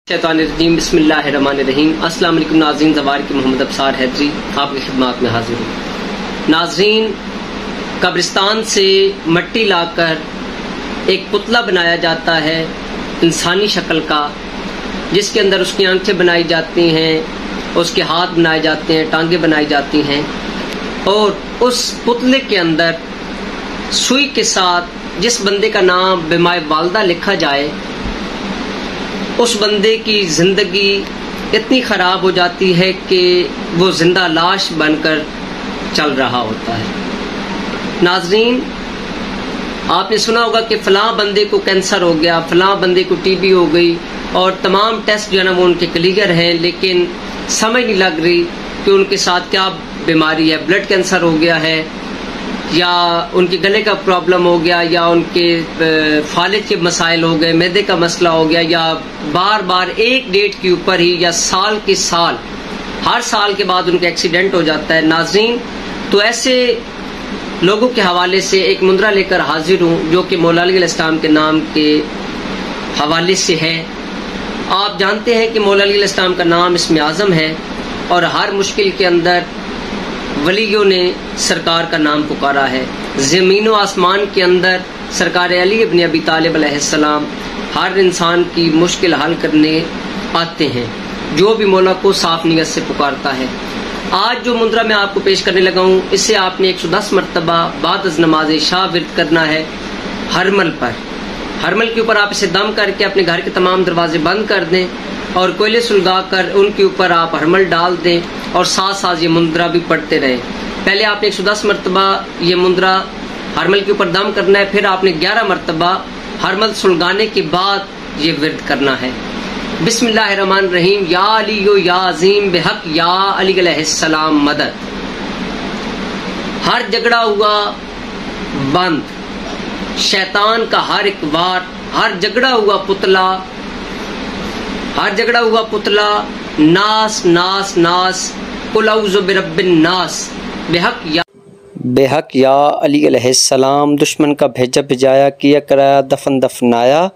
शैतानिर्रजीम बिस्मिल्लाहिर्रहमानिर्रहीम। अस्सलाम वालेकुम नाज़रीन, ज़वार की मोहम्मद अब्सार हैदरी आपकी खिदमत में हाजिर हूँ। नाज़रीन, कब्रिस्तान से मट्टी लाकर एक पुतला बनाया जाता है इंसानी शक्ल का, जिसके अंदर उसकी आंखें बनाई जाती हैं, उसके हाथ बनाए जाते हैं, टांगें बनाई जाती हैं, और उस पुतले के अंदर सुई के साथ जिस बंदे का नाम बिमाए वालदा लिखा जाए, उस बंदे की ज़िंदगी इतनी ख़राब हो जाती है कि वो ज़िंदा लाश बनकर चल रहा होता है। नाज़रीन, आपने सुना होगा कि फ़लाँ बंदे को कैंसर हो गया, फ़लाँ बंदे को टीबी हो गई, और तमाम टेस्ट जो है ना वो उनके क्लियर हैं, लेकिन समझ नहीं लग रही कि उनके साथ क्या बीमारी है। ब्लड कैंसर हो गया है, या उनके गले का प्रॉब्लम हो गया, या उनके फालिज के मसाइल हो गए, मैदे का मसला हो गया, या बार बार एक डेट के ऊपर ही या साल के साल हर साल के बाद उनका एक्सीडेंट हो जाता है। नाज़रीन, तो ऐसे लोगों के हवाले से एक मुंदरा लेकर हाजिर हूँ जो कि मौला अली अलैहिस्सलाम के नाम के हवाले से है। आप जानते हैं कि मौला अली अलैहिस्सलाम का नाम इसमें आज़म है, और हर मुश्किल के अंदर वलियों ने सरकार का नाम पुकारा है। ज़मीन व आसमान के अंदर सरकार अली इब्न अबी तालिब अलैहिस्सलाम हर इंसान की मुश्किल हल करने आते हैं, जो भी मौला को साफ नियत से पुकारता है। आज जो मुंदरा मैं आपको पेश करने लगा हूँ, इससे आपने 110 मरतबा बाद अज़ नमाज इशा विर्द करना है हरमल पर। हरमल के ऊपर आप इसे दम करके अपने घर के तमाम दरवाजे बंद कर दें, और कोयले सुलगा कर उनके ऊपर आप हरमल डाल दें, और साथ साथ ये मुंदरा भी पढ़ते रहें। पहले आपने 110 मरतबा ये मुंदरा हरमल के ऊपर दम करना है, फिर आपने 11 मरतबा हरमल सुलगाने के बाद ये विर्द करना है। बिस्मिल्लाहिर्रहमानिर्रहीम। या अली या अजीम बेहक या अली अलैहिस्सलाम मदद। हर झगड़ा हुआ बंद, शैतान का हर एक वार, हर झगड़ा हुआ पुतला, हर झगड़ा हुआ पुतला, नास नास नास, कुल औज़ु बिरब्बिन नास, बेहक या अली अलैहिस्सलाम। दुश्मन का भेजा भिजाया, किया कराया दफन दफनाया,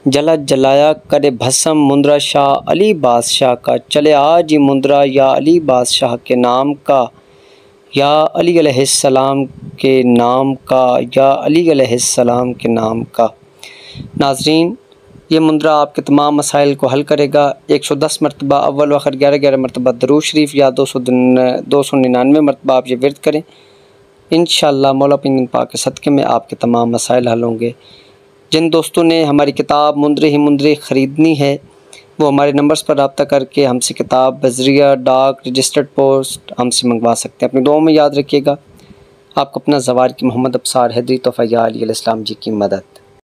जला जलाया करे भस्म मुंदरा शाह अली बादशाह का। चले आज ही मुंदरा या अली बादशाह के नाम का, या अली अलैहिस्सलाम के नाम का, या अली अलैहिस्सलाम के नाम का। नाज़रीन, ये मुंदरा आपके तमाम मसाइल को हल करेगा। 110 मरतबा अव्वल व आखिर 11-11 मरतबा दरूद शरीफ, या 299 मरतबा आप ये विर्द करें। इंशाअल्लाह मौला पिंगन पाक के सदक़े में आपके तमाम मसाइल हल होंगे। जिन दोस्तों ने हमारी किताब मुंदरे ही मुंदरे ख़रीदनी है, वो हमारे नंबर्स पर रब्ता करके हमसे किताब बज़रिया डाक रजिस्टर्ड पोस्ट हमसे मंगवा सकते हैं। अपनी दुआओं में याद रखिएगा। आपको अपना ज़वार की मोहम्मद अब्सार हैदरी तोफ़ा या अली अलैहिस्सलाम जी की मदद।